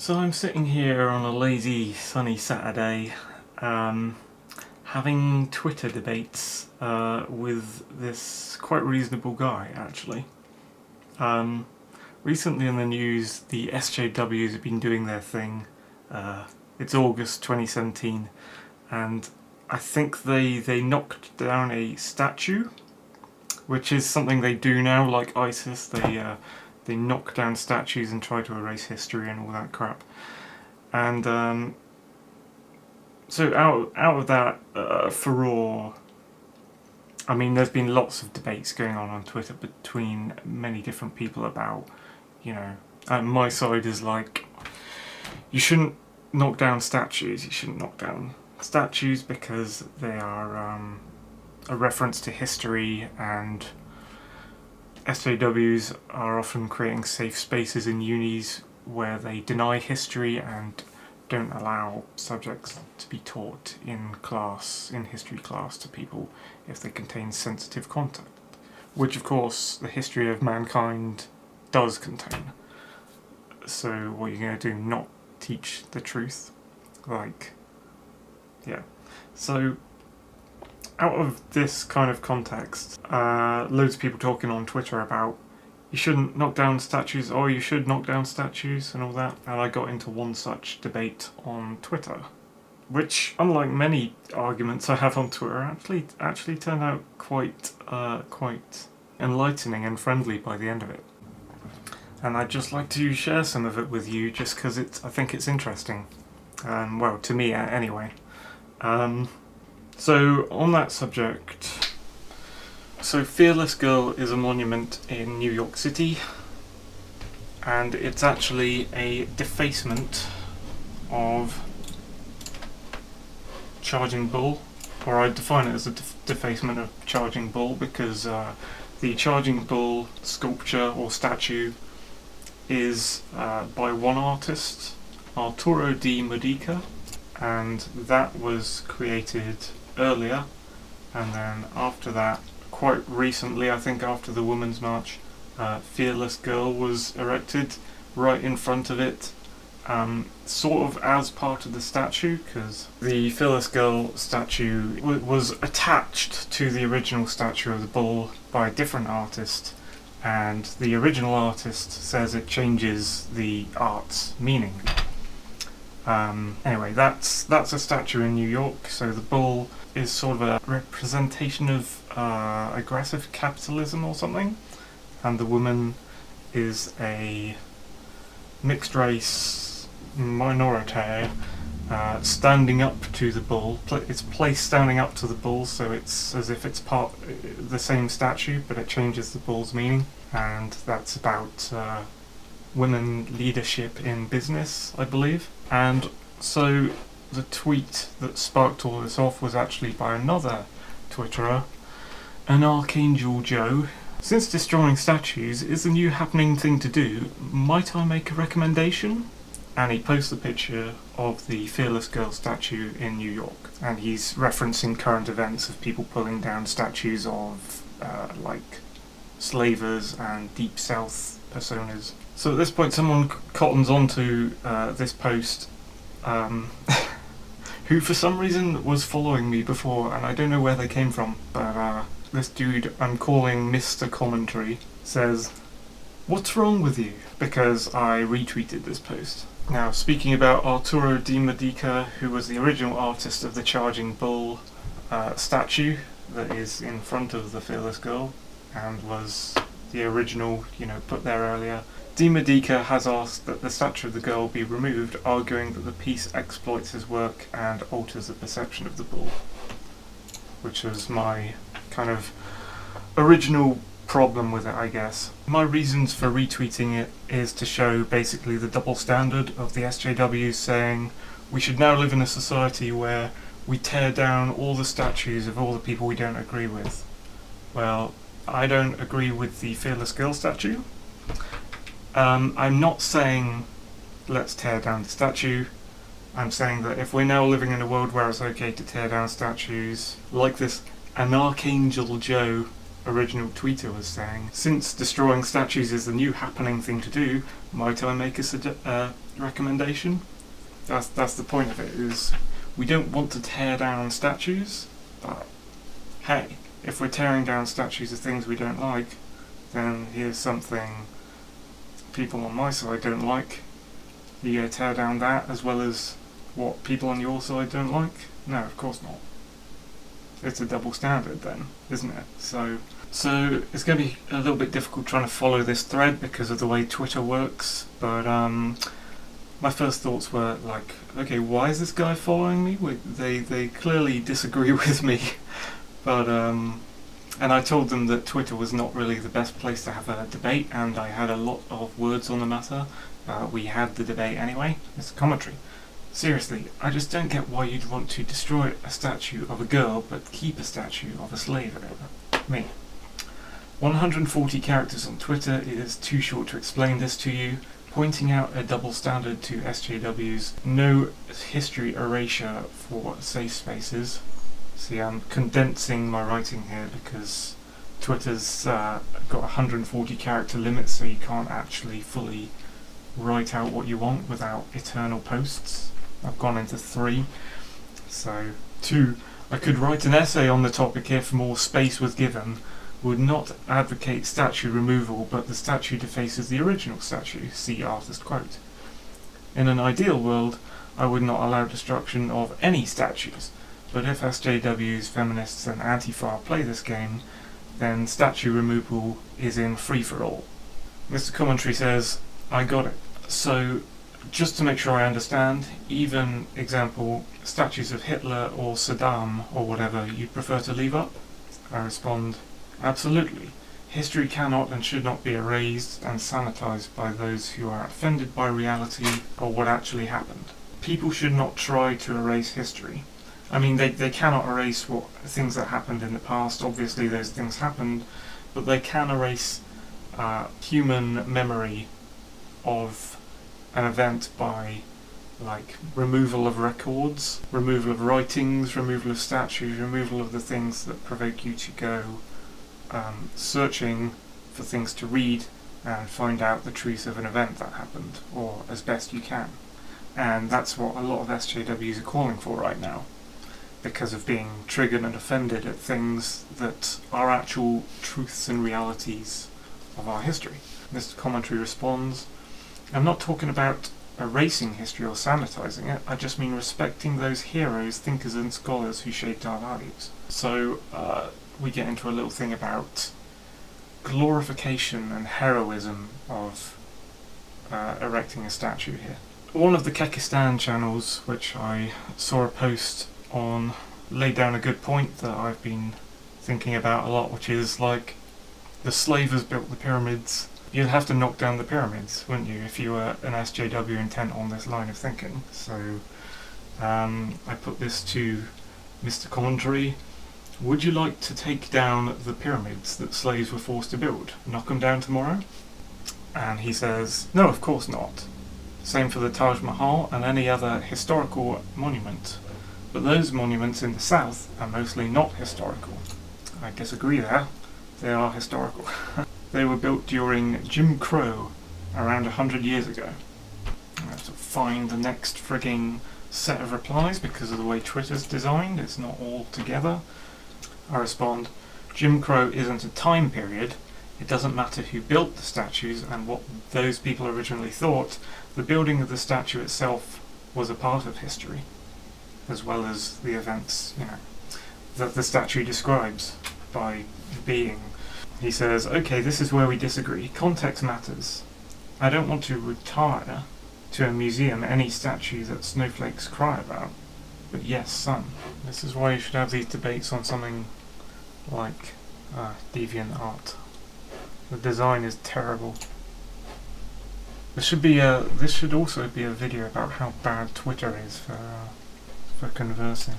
So I'm sitting here on a lazy, sunny Saturday, having Twitter debates with this quite reasonable guy, actually. Recently in the news, the SJWs have been doing their thing. It's August 2017, and I think they knocked down a statue, which is something they do now, like ISIS. They knock down statues and try to erase history and all that crap. And so out of that furore, I mean, there's been lots of debates going on Twitter between many different people about, my side is like, you shouldn't knock down statues. You shouldn't knock down statues because they are a reference to history, and SJWs are often creating safe spaces in unis where they deny history and don't allow subjects to be taught in history class to people if they contain sensitive content, which of course the history of mankind does contain. So what are you going to do, not teach the truth? So out of this kind of context, loads of people talking on Twitter about you shouldn't knock down statues, or you should knock down statues and all that, and I got into one such debate on Twitter, which, unlike many arguments I have on Twitter, actually turned out quite enlightening and friendly by the end of it. And I'd just like to share some of it with you, just because I think it's interesting. Well, to me anyway. So on that subject, so Fearless Girl is a monument in New York City, and it's actually a defacement of Charging Bull, or I define it as a defacement of Charging Bull because the Charging Bull sculpture or statue is by one artist, Arturo Di Modica, and that was created earlier, and then after that, quite recently, I think after the Women's March, Fearless Girl was erected right in front of it, sort of as part of the statue, because the Fearless Girl statue was attached to the original statue of the bull by a different artist, and the original artist says it changes the art's meaning. Anyway, that's a statue in New York, so the bull is sort of a representation of aggressive capitalism or something, and the woman is a mixed race minority standing up to the bull. It's placed standing up to the bull, so it's as if it's part the same statue, but it changes the bull's meaning, and that's about women leadership in business, I believe. And so the tweet that sparked all this off was actually by another Twitterer, an Archangel Joe. Since destroying statues is the new happening thing to do, might I make a recommendation? And he posts a picture of the Fearless Girl statue in New York, and he's referencing current events of people pulling down statues of like slavers and Deep South personas. So at this point someone cottons onto this post, who for some reason was following me before, and I don't know where they came from, but this dude I'm calling Mr. Commentary says, "What's wrong with you?" because I retweeted this post. Now, speaking about Arturo Di Modica, who was the original artist of the Charging Bull statue that is in front of the Fearless Girl, and was the original, put there earlier, Di Modica has asked that the statue of the girl be removed, arguing that the piece exploits his work and alters the perception of the bull, which was my kind of original problem with it, I guess. My reasons for retweeting it is to show basically the double standard of the SJWs, saying we should now live in a society where we tear down all the statues of all the people we don't agree with. Well, I don't agree with the Fearless Girl statue. I'm not saying let's tear down the statue. I'm saying that if we're now living in a world where it's okay to tear down statues, like this an Archangel Joe original tweeter was saying, since destroying statues is the new happening thing to do, might I make a recommendation. That's the point of it, is we don't want to tear down statues, but hey, if we're tearing down statues of things we don't like, then here's something people on my side don't like. You go tear down that as well as what people on your side don't like? No, of course not. It's a double standard then, isn't it? So it's going to be a little bit difficult trying to follow this thread because of the way Twitter works, but my first thoughts were like, okay, why is this guy following me? They clearly disagree with me, but and I told them that Twitter was not really the best place to have a debate, and I had a lot of words on the matter. We had the debate anyway. It's a commentary. Seriously, I just don't get why you'd want to destroy a statue of a girl but keep a statue of a slave owner. Me. 140 characters on Twitter is too short to explain this to you. Pointing out a double standard to SJW's no history erasure for safe spaces. See, I'm condensing my writing here because Twitter's got 140 character limit, so you can't actually fully write out what you want without eternal posts. I've gone into 3. So 2, I could write an essay on the topic if more space was given. Would not advocate statue removal, but the statue defaces the original statue. See artist quote. In an ideal world, I would not allow destruction of any statues, but if SJWs, feminists and Antifa play this game, then statue removal is in free-for-all. Mr. Commentary says, I got it. So, just to make sure I understand, even, example, statues of Hitler or Saddam or whatever you'd prefer to leave up? I respond, absolutely. History cannot and should not be erased and sanitized by those who are offended by reality or what actually happened. People should not try to erase history. I mean, they cannot erase things that happened in the past. Obviously those things happened, but they can erase human memory of an event by like removal of records, removal of writings, removal of statues, removal of the things that provoke you to go searching for things to read and find out the truth of an event that happened, or as best you can. And that's what a lot of SJWs are calling for right now, because of being triggered and offended at things that are actual truths and realities of our history. Mr. Commentary responds, I'm not talking about erasing history or sanitizing it, I just mean respecting those heroes, thinkers and scholars who shaped our lives. So we get into a little thing about glorification and heroism of erecting a statue here. One of the Kekistan channels, which I saw a post on, laid down a good point that I've been thinking about a lot, which is like, the slavers built the pyramids. You'd have to knock down the pyramids, wouldn't you, if you were an SJW intent on this line of thinking. So I put this to Mr. Commentary. Would you like to take down the pyramids that slaves were forced to build? Knock them down tomorrow? And he says, no, of course not. Same for the Taj Mahal and any other historical monument. But those monuments in the south are mostly not historical. I disagree there. They are historical. They were built during Jim Crow around 100 years ago. I have to find the next frigging set of replies because of the way Twitter's designed. It's not all together. I respond, Jim Crow isn't a time period. It doesn't matter who built the statues and what those people originally thought. The building of the statue itself was a part of history, as well as the events, that the statue describes by being. He says, okay, this is where we disagree. Context matters. I don't want to retire to a museum any statue that snowflakes cry about. But yes, son, this is why you should have these debates on something like deviant art. The design is terrible. This should also be a video about how bad Twitter is for conversing.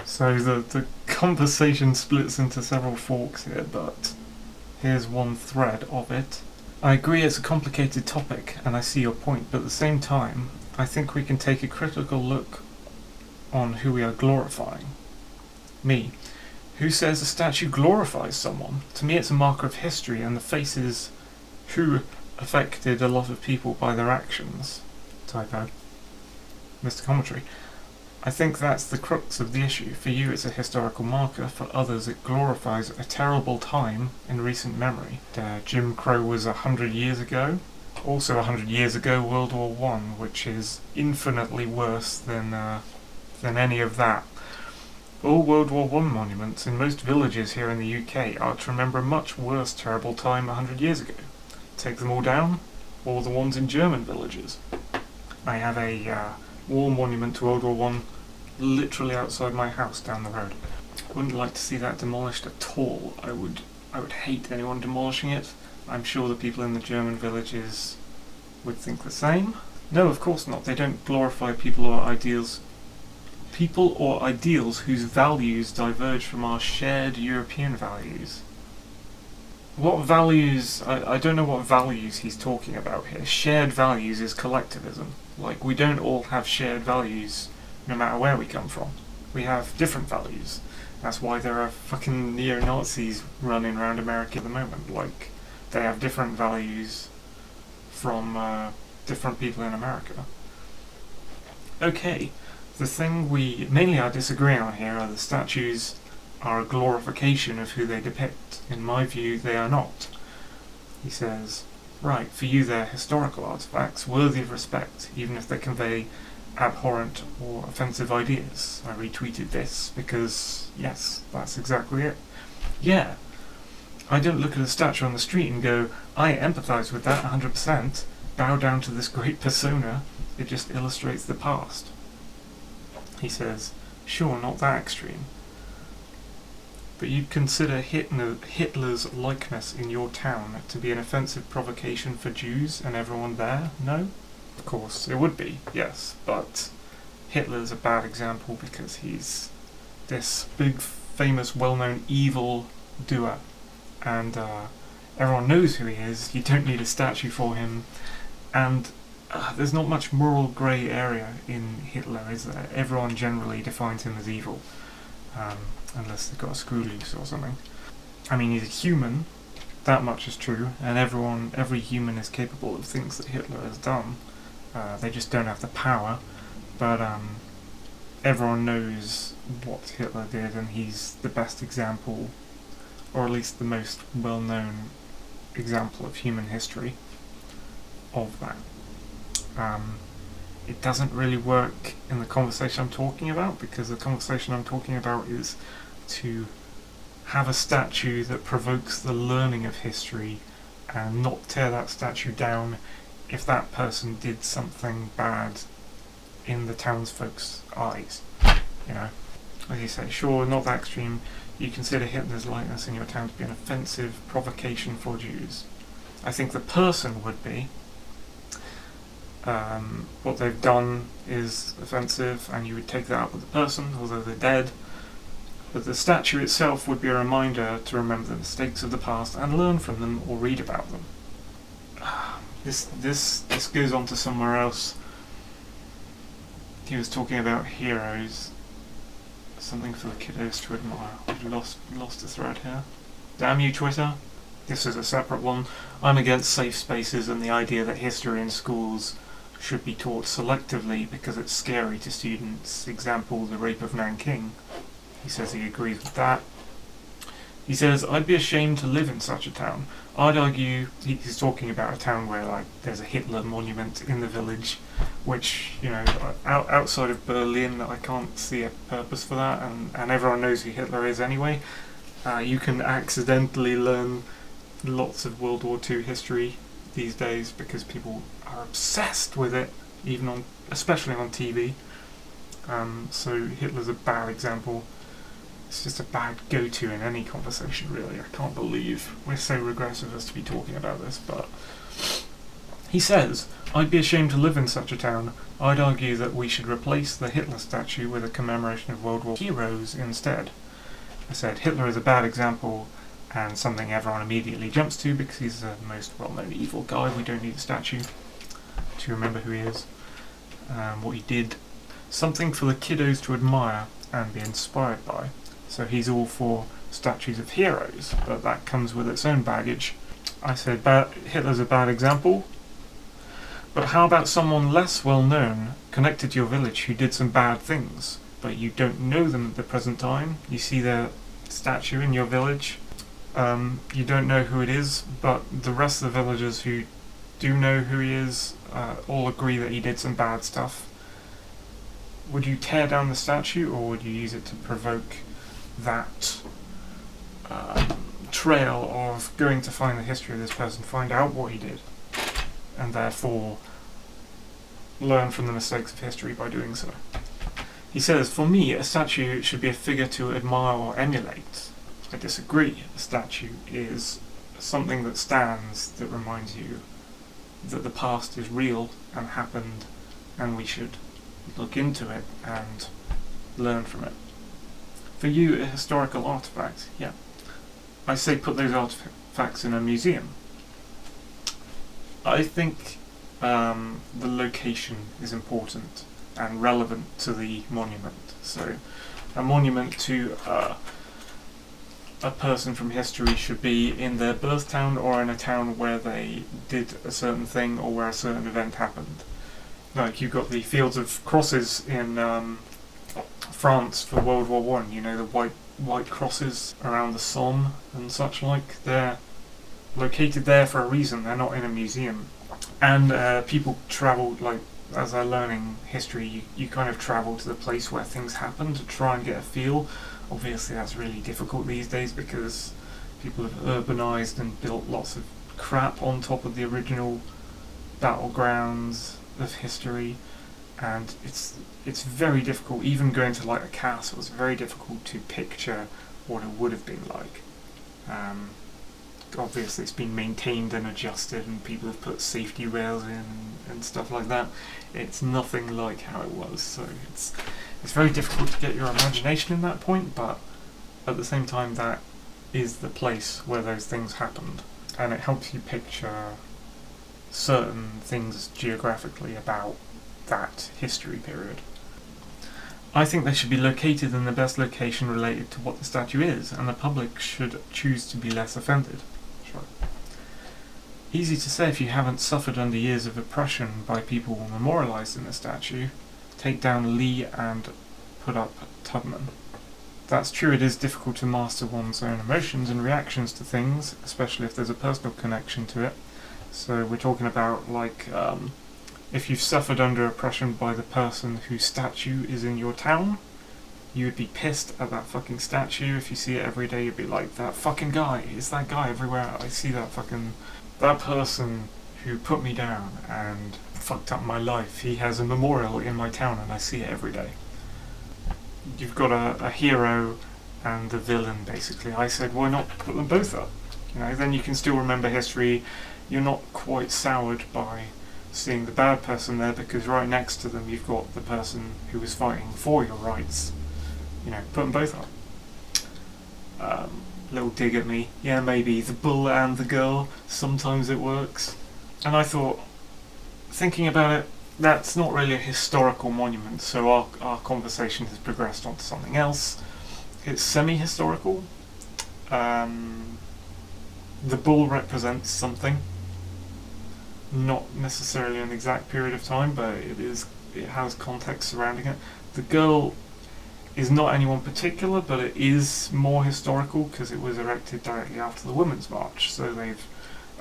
So the conversation splits into several forks here, but here's one thread of it. I agree it's a complicated topic, and I see your point, but at the same time, I think we can take a critical look on who we are glorifying. Me. Who says a statue glorifies someone? To me it's a marker of history and the faces who affected a lot of people by their actions. typo. Mr. Commentary. I think that's the crux of the issue. For you it's a historical marker, for others it glorifies a terrible time in recent memory. Jim Crow was 100 years ago. Also 100 years ago, World War One, which is infinitely worse than any of that. All World War One monuments in most villages here in the UK are to remember a much worse terrible time 100 years ago. Take them all down, or the ones in German villages. I have a war monument to World War One literally outside my house down the road. I wouldn't like to see that demolished at all. I would hate anyone demolishing it. I'm sure the people in the German villages would think the same. No, of course not. They don't glorify people or ideals whose values diverge from our shared European values. What values? I don't know what values he's talking about here. Shared values is collectivism. Like, we don't all have shared values no matter where we come from. We have different values. That's why there are fucking neo-Nazis running around America at the moment. Like, they have different values from different people in America. Okay, the thing I disagree on here are the statues are a glorification of who they depict. In my view, they are not. He says, right, for you they're historical artifacts, worthy of respect, even if they convey abhorrent or offensive ideas. I retweeted this because, yes, that's exactly it. Yeah, I don't look at a statue on the street and go, I empathise with that 100%, bow down to this great persona, it just illustrates the past. He says, sure, not that extreme. But you'd consider Hitler's likeness in your town to be an offensive provocation for Jews and everyone there? No? Of course, it would be, yes, but Hitler's a bad example because he's this big, famous, well-known evil doer, and everyone knows who he is. You don't need a statue for him, and there's not much moral grey area in Hitler, is there? Everyone generally defines him as evil, unless they've got a screw loose or something. I mean, he's a human, that much is true, and every human is capable of things that Hitler has done. They just don't have the power, but everyone knows what Hitler did, and he's the best example, or at least the most well-known example of human history of that. It doesn't really work in the conversation I'm talking about, because the conversation I'm talking about is to have a statue that provokes the learning of history and not tear that statue down if that person did something bad in the townsfolk's eyes. You know, as you say, sure, not that extreme. You consider Hitler's likeness in your town to be an offensive provocation for Jews. I think the person would be. What they've done is offensive, and you would take that up with the person, although they're dead. But the statue itself would be a reminder to remember the mistakes of the past and learn from them or read about them. This goes on to somewhere else. He was talking about heroes, something for the kiddos to admire. I've lost the thread here. Damn you, Twitter. This is a separate one. I'm against safe spaces and the idea that history in schools should be taught selectively because it's scary to students. Example, the rape of Nanking. He says he agrees with that. He says, I'd be ashamed to live in such a town. I'd argue, he's talking about a town where, like, there's a Hitler monument in the village, which, you know, outside of Berlin, I can't see a purpose for that, and everyone knows who Hitler is anyway. You can accidentally learn lots of World War II history these days because people are obsessed with it, especially on TV. So Hitler's a bad example. It's just a bad go-to in any conversation, really. I can't believe we're so regressive as to be talking about this, but... He says, I'd be ashamed to live in such a town. I'd argue that we should replace the Hitler statue with a commemoration of World War heroes instead. I said, Hitler is a bad example, and something everyone immediately jumps to because he's the most well-known evil guy. We don't need a statue to remember who he is, what he did. Something for the kiddos to admire and be inspired by. So he's all for statues of heroes, but that comes with its own baggage. I said Hitler's a bad example. But how about someone less well known, connected to your village, who did some bad things, but you don't know them at the present time? You see their statue in your village, you don't know who it is, but the rest of the villagers who do know who he is all agree that he did some bad stuff. Would you tear down the statue, or would you use it to provoke that trail of going to find the history of this person, find out what he did, and therefore learn from the mistakes of history by doing so? He says, for me, a statue should be a figure to admire or emulate. I disagree. A statue is something that stands, that reminds you that the past is real and happened, and we should look into it and learn from it. For you, a historical artifact, yeah. I say put those artifacts in a museum. I think the location is important and relevant to the monument. So a monument to a person from history should be in their birth town or in a town where they did a certain thing or where a certain event happened. Like you've got the Fields of Crosses in France for World War One. You know, the white crosses around the Somme and such like. They're located there for a reason. They're not in a museum. And people travel, like as they're learning history, you kind of travel to the place where things happen to try and get a feel. Obviously that's really difficult these days because people have urbanized and built lots of crap on top of the original battlegrounds of history, and it's very difficult. Even going to like a castle, it's very difficult to picture what it would have been like. Obviously it's been maintained and adjusted and people have put safety rails in and stuff like that. It's nothing like how it was, so it's very difficult to get your imagination in that point, but at the same time that is the place where those things happened, and it helps you picture certain things geographically about that history period. I think they should be located in the best location related to what the statue is, and the public should choose to be less offended. Sure. Easy to say if you haven't suffered under years of oppression by people memorialised in the statue. Take down Lee and put up Tubman. That's true, it is difficult to master one's own emotions and reactions to things, especially if there's a personal connection to it. So we're talking about like if you've suffered under oppression by the person whose statue is in your town, you would be pissed at that fucking statue. If you see it every day, you'd be like, that fucking guy, it's that guy everywhere. I see that person who put me down and fucked up my life. He has a memorial in my town and I see it every day. You've got a hero and the villain, basically. I said, why not put them both up? You know, then you can still remember history. You're not quite soured by seeing the bad person there, because right next to them you've got the person who was fighting for your rights. You know, put them both up. Little dig at me. Yeah, maybe the bull and the girl, sometimes it works. And I thought, thinking about it, that's not really a historical monument, so our conversation has progressed onto something else. It's semi-historical. The bull represents something, not necessarily an exact period of time, but it has context surrounding it. The girl is not anyone particular, but it is more historical because it was erected directly after the Women's March, so they've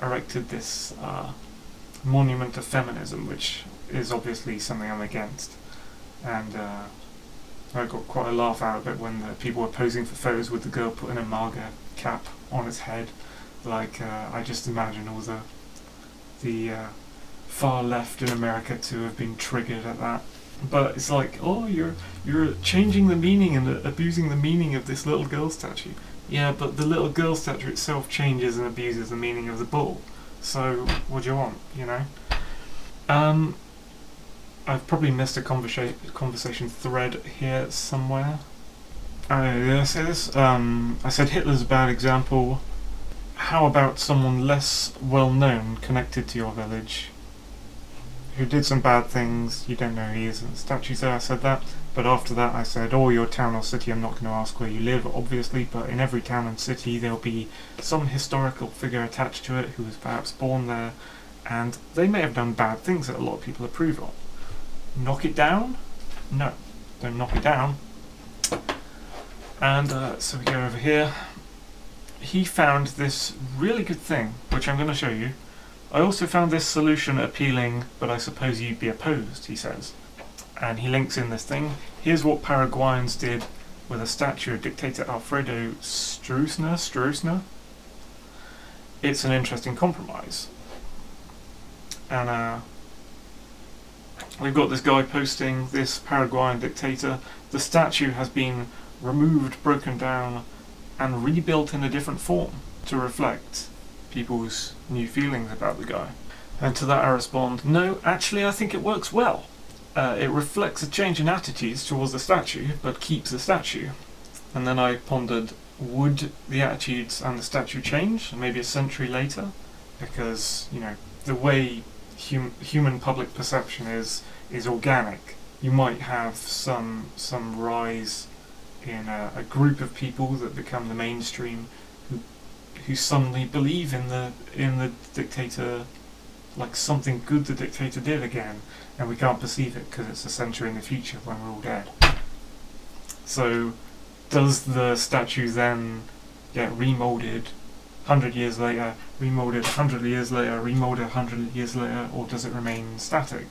erected this monument of feminism, which is obviously something I'm against. And I got quite a laugh out of it when the people were posing for photos with the girl putting a MAGA cap on its head. Like, I just imagine all the far left in America to have been triggered at that. But it's like, oh, you're changing the meaning and abusing the meaning of this little girl statue. Yeah, but the little girl statue itself changes and abuses the meaning of the bull. So, what do you want, you know? I've probably missed a conversation thread here somewhere. Did I say this? I said Hitler's a bad example. How about someone less well known connected to your village who did some bad things? You don't know who he is in the statues there, I said that. But after that I said, or your town or city, I'm not going to ask where you live, obviously, but in every town and city there'll be some historical figure attached to it who was perhaps born there, And they may have done bad things that a lot of people approve of. Knock it down? No, don't knock it down. And so we go over here. He found this really good thing, which I'm going to show you. I also found this solution appealing, but I suppose you'd be opposed, he says. And he links in this thing. Here's what Paraguayans did with a statue of dictator Alfredo Stroessner. It's an interesting compromise. And we've got this guy posting this Paraguayan dictator. The statue has been removed, broken down, and rebuilt in a different form to reflect people's new feelings about the guy. And to that I respond, no, actually I think it works well. It reflects a change in attitudes towards the statue, but keeps the statue. And then I pondered, would the attitudes and the statue change, maybe a century later? Because, you know, the way human public perception is organic. You might have some rise in a group of people that become the mainstream who suddenly believe in the dictator, like something good the dictator did again, and we can't perceive it because it's a century in the future when we're all dead. So does the statue then get remoulded 100 years later, remoulded 100 years later, remoulded 100 years later, or does it remain static?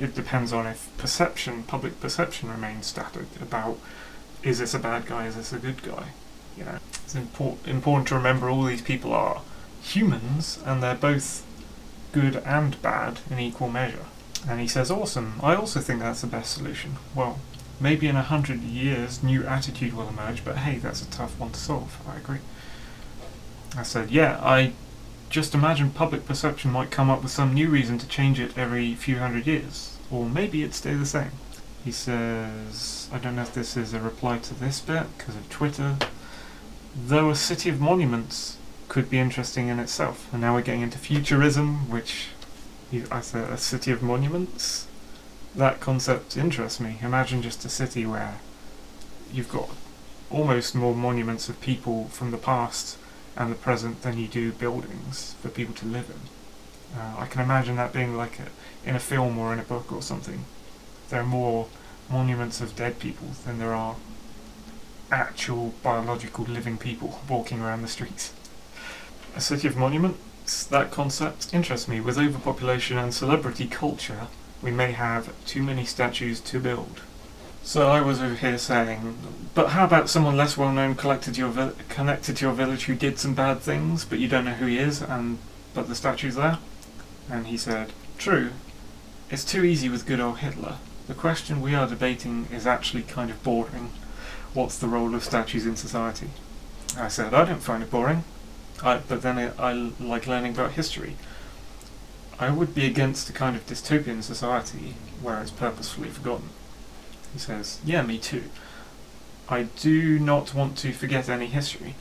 It depends on if public perception remains static about, is this a bad guy, is this a good guy? You know, it's important to remember all these people are humans, and they're both good and bad in equal measure. And he says, awesome, I also think that's the best solution. Well, maybe in 100 years new attitude will emerge, but hey, that's a tough one to solve. I agree. I said, yeah, I just imagine public perception might come up with some new reason to change it every few hundred years, or maybe it'd stay the same. He says, I don't know if this is a reply to this bit because of Twitter, though a city of monuments could be interesting in itself. And now we're getting into futurism, which I said, a city of monuments? That concept interests me. Imagine just a city where you've got almost more monuments of people from the past and the present than you do buildings for people to live in. I can imagine that being like in a film or in a book or something. There are more monuments of dead people than there are actual biological living people walking around the streets. A city of monuments, that concept interests me. With overpopulation and celebrity culture, we may have too many statues to build. So I was over here saying, but how about someone less well known connected to your village who did some bad things, but you don't know who he is, but the statue's there? And he said, true, it's too easy with good old Hitler. The question we are debating is actually kind of boring. What's the role of statues in society? I said, I don't find it boring, but then I like learning about history. I would be against a kind of dystopian society where it's purposefully forgotten. He says, yeah, me too. I do not want to forget any history,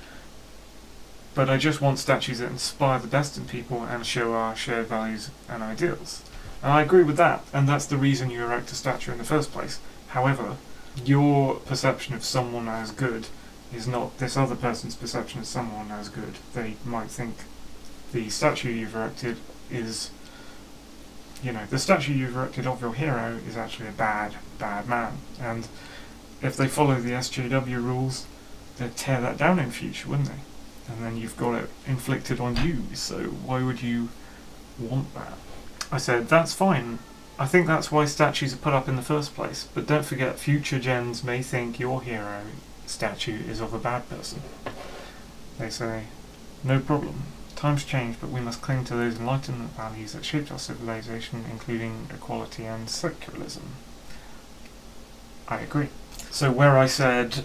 but I just want statues that inspire the best in people and show our shared values and ideals. And I agree with that, and that's the reason you erect a statue in the first place. However, your perception of someone as good is not this other person's perception of someone as good. They might think the statue you've erected is, the statue you've erected of your hero is actually a bad man. And if they follow the SJW rules, they'd tear that down in future, wouldn't they? And then you've got it inflicted on you, so why would you want that? I said, that's fine. I think that's why statues are put up in the first place, but don't forget future gens may think your hero statue is of a bad person. They say, no problem. Times change, but we must cling to those Enlightenment values that shaped our civilization, including equality and secularism. I agree. So where I said,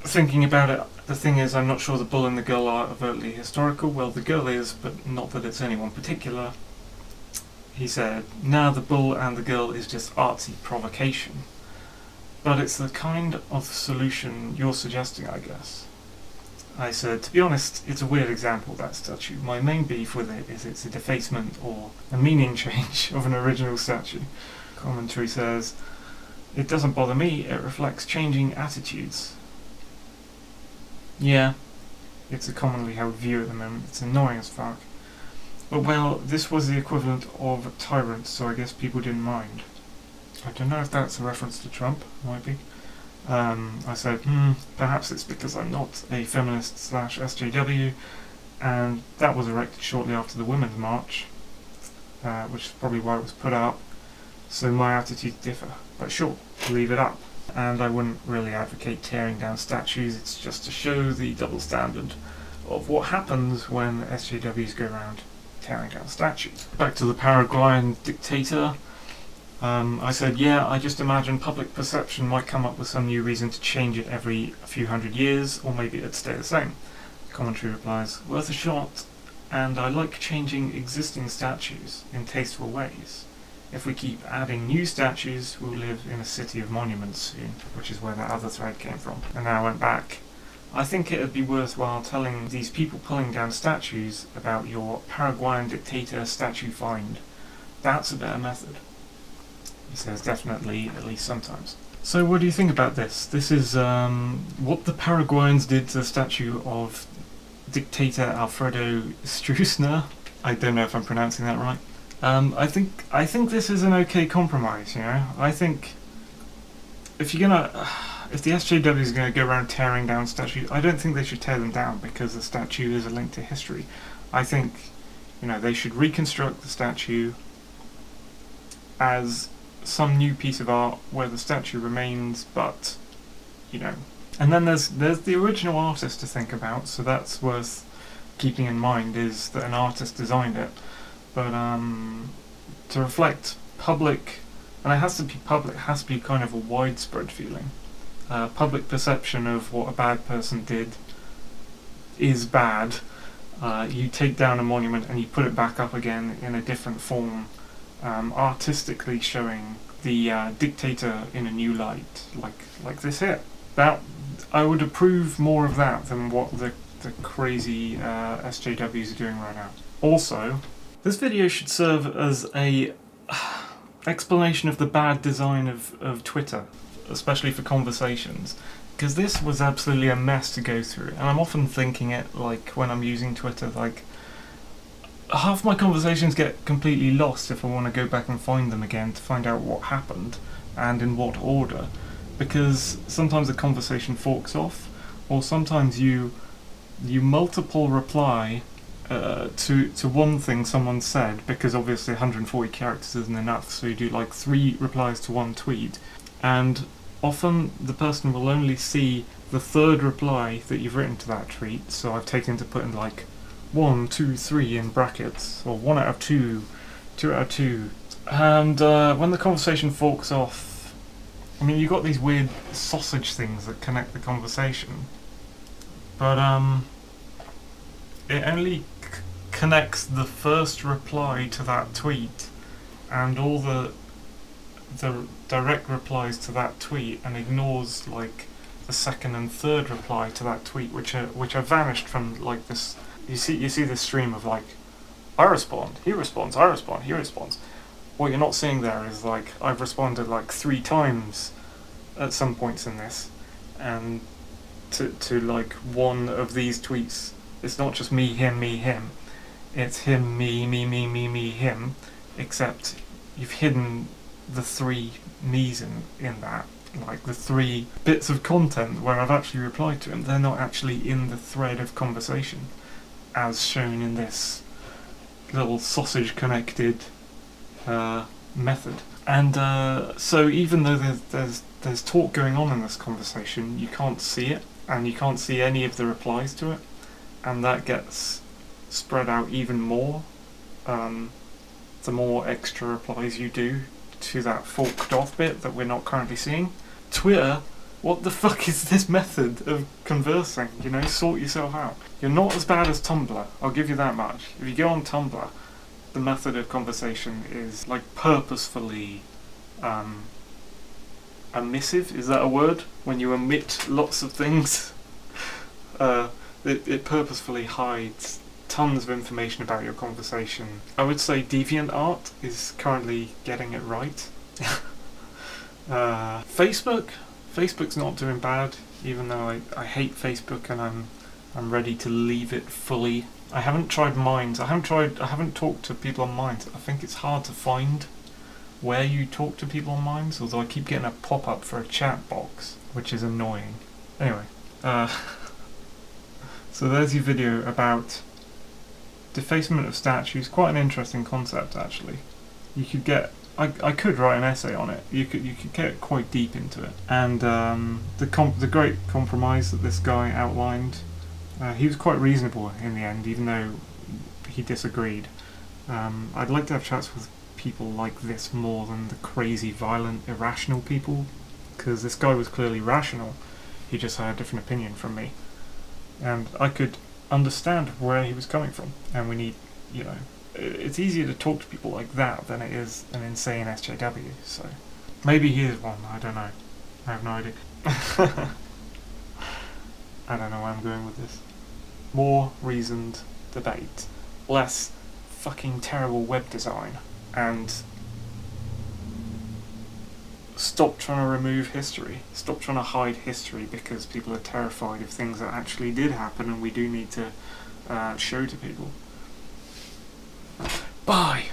thinking about it, the thing is, I'm not sure the bull and the girl are overtly historical. Well, the girl is, but not that it's anyone particular. He said, now the bull and the girl is just artsy provocation. But it's the kind of solution you're suggesting, I guess. I said, to be honest, it's a weird example, that statue. My main beef with it is it's a defacement or a meaning change of an original statue. Commentary says, it doesn't bother me, it reflects changing attitudes. Yeah, it's a commonly held view at the moment. It's annoying as fuck. Well, this was the equivalent of tyrants, so I guess people didn't mind. I don't know if that's a reference to Trump, might be. I said, perhaps it's because I'm not a feminist / SJW, and that was erected shortly after the Women's March, which is probably why it was put up, so my attitudes differ. But sure, leave it up. And I wouldn't really advocate tearing down statues, it's just to show the double standard of what happens when SJWs go around tearing down statues. Back to the Paraguayan dictator. I said, yeah, I just imagine public perception might come up with some new reason to change it every few hundred years, or maybe it'd stay the same. Commentary replies, worth a shot, and I like changing existing statues in tasteful ways. If we keep adding new statues, we'll live in a city of monuments soon, which is where that other thread came from. And now I went back. I think it'd be worthwhile telling these people pulling down statues about your Paraguayan dictator statue find. That's a better method. He says definitely, at least sometimes. So what do you think about this? This is what the Paraguayans did to the statue of dictator Alfredo Stroessner. I don't know if I'm pronouncing that right. I think this is an okay compromise, you know? I think if the SJW is going to go around tearing down statues, I don't think they should tear them down because the statue is a link to history. I think, they should reconstruct the statue as some new piece of art where the statue remains, but, And then there's the original artist to think about, so that's worth keeping in mind, is that an artist designed it. But to reflect public, and it has to be public, it has to be kind of a widespread feeling. Public perception of what a bad person did is bad. You take down a monument and you put it back up again in a different form, artistically showing the dictator in a new light, like this here. That I would approve more of that than what the crazy SJWs are doing right now. Also, this video should serve as a explanation of the bad design of Twitter, especially for conversations, because this was absolutely a mess to go through, and I'm often thinking it, when I'm using Twitter, half my conversations get completely lost if I want to go back and find them again to find out what happened, and in what order, because sometimes the conversation forks off, or sometimes you multiple reply to one thing someone said, because obviously 140 characters isn't enough, so you do 3 replies to one tweet, and often the person will only see the 3rd reply that you've written to that tweet, so I've taken to put in 1, 2, 3 in brackets, or 1 out of 2, 2 out of 2, and when the conversation forks off, you've got these weird sausage things that connect the conversation, but it only connects the first reply to that tweet and all the direct replies to that tweet, and ignores the 2nd and 3rd reply to that tweet, which are vanished from this. You see this stream of I respond, he responds, I respond, he responds. What you're not seeing there is I've responded 3 times at some points in this, and to one of these tweets. It's not just me, him. It's him, me, him. Except you've hidden the 3 me's in that. The 3 bits of content where I've actually replied to him. They're not actually in the thread of conversation, as shown in this little sausage-connected method. And so even though there's talk going on in this conversation, you can't see it, and you can't see any of the replies to it. And that gets spread out even more the more extra replies you do to that forked off bit that we're not currently seeing. Twitter, what the fuck is this method of conversing? Sort yourself out. You're not as bad as Tumblr, I'll give you that much. If you go on Tumblr, the method of conversation is purposefully omissive, is that a word? When you omit lots of things. It purposefully hides tons of information about your conversation. I would say DeviantArt is currently getting it right. Facebook's not doing bad, even though I hate Facebook and I'm ready to leave it fully. I haven't tried Minds. I haven't talked to people on Minds. I think it's hard to find where you talk to people on Minds, although I keep getting a pop-up for a chat box, which is annoying. Anyway, so there's your video about defacement of statues. Quite an interesting concept, actually. You could get... I could write an essay on it. You could get quite deep into it. And the great compromise that this guy outlined, he was quite reasonable in the end, even though he disagreed. I'd like to have chats with people like this more than the crazy, violent, irrational people, because this guy was clearly rational. He just had a different opinion from me, and I could understand where he was coming from. And we need, it's easier to talk to people like that than it is an insane SJW. So maybe he is one. I don't know. I have no idea. I don't know where I'm going with this. More reasoned debate, less fucking terrible web design, and stop trying to remove history. Stop trying to hide history because people are terrified of things that actually did happen and we do need to show to people. Bye!